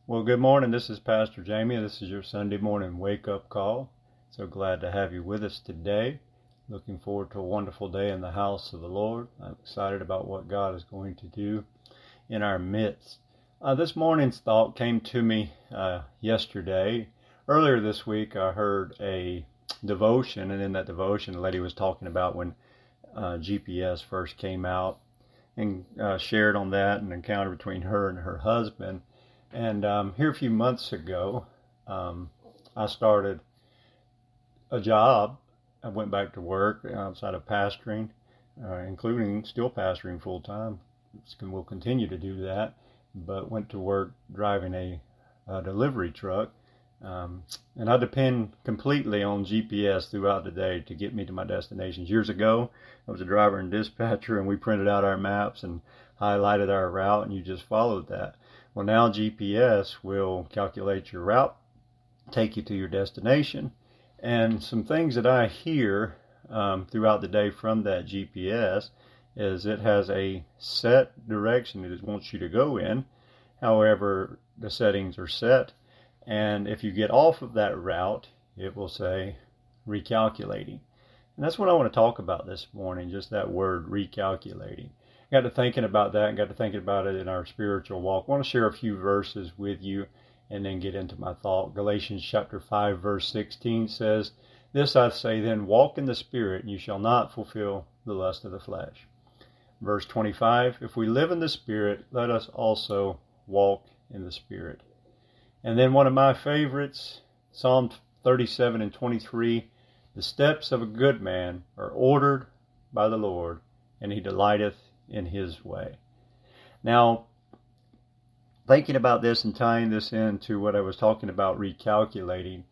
Well, good morning. This is Pastor Jamie. This is your Sunday morning wake-up call. So glad to have you with us today. Looking forward to a wonderful day in the house of the Lord. I'm excited about what God is going to do in our midst. This morning's thought came to me yesterday. Earlier this week, I heard a devotion, and in that devotion, the lady was talking about when GPS first came out and shared on that, an encounter between her and her husband. And here a few months ago, I started a job. I went back to work outside of pastoring, including still pastoring full time. We'll continue to do that, but went to work driving a delivery truck. And I depend completely on GPS throughout the day to get me to my destinations. Years ago, I was a driver and dispatcher, and we printed out our maps and highlighted our route, and you just followed that. Well, now GPS will calculate your route, take you to your destination, and some things that I hear throughout the day from that GPS is it has a set direction it wants you to go in. However, the settings are set, and if you get off of that route, it will say recalculating. And that's what I want to talk about this morning, just that word recalculating. Got to thinking about that and got to thinking about it in our spiritual walk. I want to share a few verses with you and then get into my thought. Galatians chapter 5 verse 16 says, "This I say then, walk in the Spirit, and you shall not fulfill the lust of the flesh." Verse 25, "If we live in the Spirit, let us also walk in the Spirit." And then one of my favorites, Psalm 37 and 23, "The steps of a good man are ordered by the Lord, and he delighteth in his way." Now, thinking about this and tying this into what I was talking about recalculating,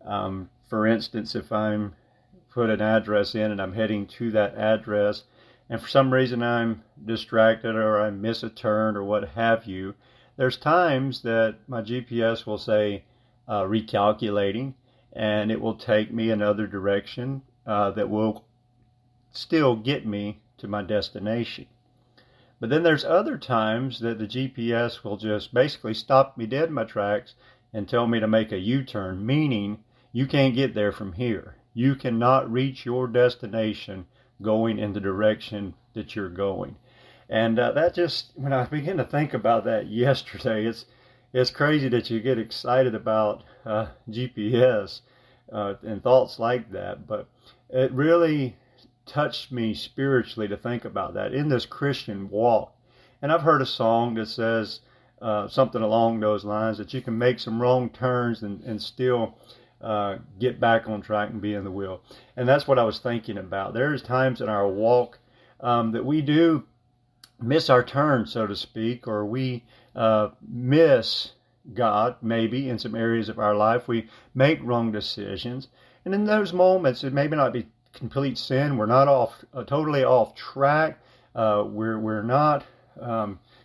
for instance, if I'm put an address in and I'm heading to that address, and for some reason I'm distracted or I miss a turn or what have you, there's times that my GPS will say recalculating, and it will take me another direction that will still get me to my destination. But then there's other times that the GPS will just basically stop me dead in my tracks and tell me to make a U-turn, meaning you can't get there from here. You cannot reach your destination going in the direction that you're going. And that just, when I begin to think about that yesterday, it's crazy that you get excited about GPS and thoughts like that, but it really touched me spiritually to think about that in this Christian walk. And I've heard a song that says something along those lines, that you can make some wrong turns and still get back on track and be in the will. And that's what I was thinking about. There's times in our walk that we do miss our turn, so to speak, or we miss God maybe in some areas of our life. We make wrong decisions. And in those moments, it may not be complete sin. We're not totally off track. We're not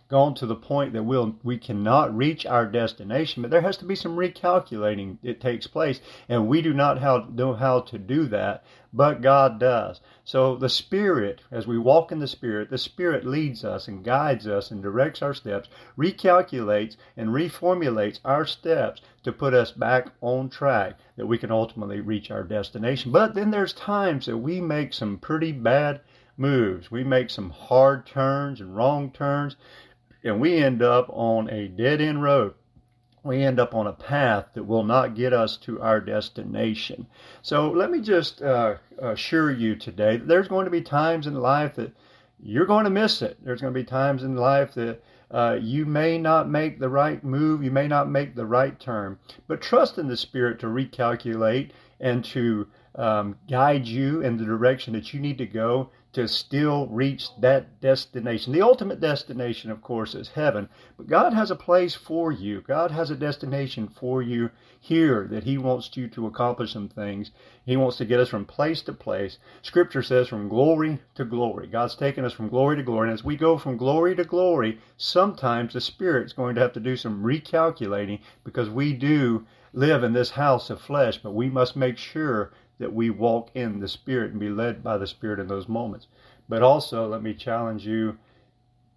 gone to the point that we cannot reach our destination. But there has to be some recalculating that takes place, and we do not know how to do that, but God does. So the Spirit, as we walk in the Spirit leads us and guides us and directs our steps, recalculates and reformulates our steps to put us back on track, that we can ultimately reach our destination. But then there's times that we make some pretty bad moves. We make some hard turns and wrong turns, and we end up on a dead-end road. We end up on a path that will not get us to our destination. So let me just assure you today that there's going to be times in life that you're going to miss it. There's going to be times in life that you may not make the right move. You may not make the right turn. But trust in the Spirit to recalculate and to guide you in the direction that you need to go to still reach that destination. The ultimate destination, of course, is heaven. But God has a place for you. God has a destination for you here that He wants you to accomplish some things. He wants to get us from place to place. Scripture says from glory to glory. God's taken us from glory to glory. And as we go from glory to glory, sometimes the Spirit's going to have to do some recalculating, because we do live in this house of flesh, but we must make sure that we walk in the Spirit and be led by the Spirit in those moments. But also, let me challenge you,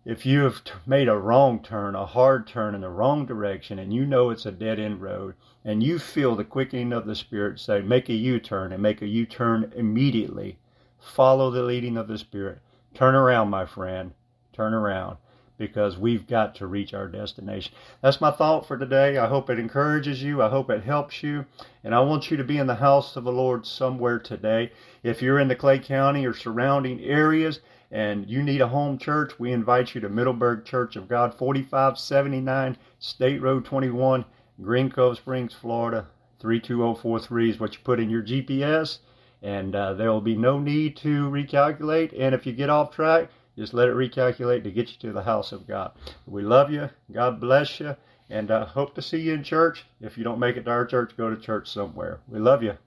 If you have made a wrong turn, a hard turn in the wrong direction, and you know it's a dead-end road, and you feel the quickening of the Spirit say, make a U-turn, and make a U-turn immediately, follow the leading of the Spirit. Turn around, my friend. Turn around, because we've got to reach our destination. That's my thought for today. I hope it encourages you. I hope it helps you. And I want you to be in the house of the Lord somewhere today. If you're in the Clay County or surrounding areas, and you need a home church, we invite you to Middleburg Church of God, 4579 State Road 21, Green Cove Springs, Florida. 32043 is what you put in your GPS, and there will be no need to recalculate. And if you get off track, just let it recalculate to get you to the house of God. We love you. God bless you, and hope to see you in church. If you don't make it to our church, go to church somewhere. We love you.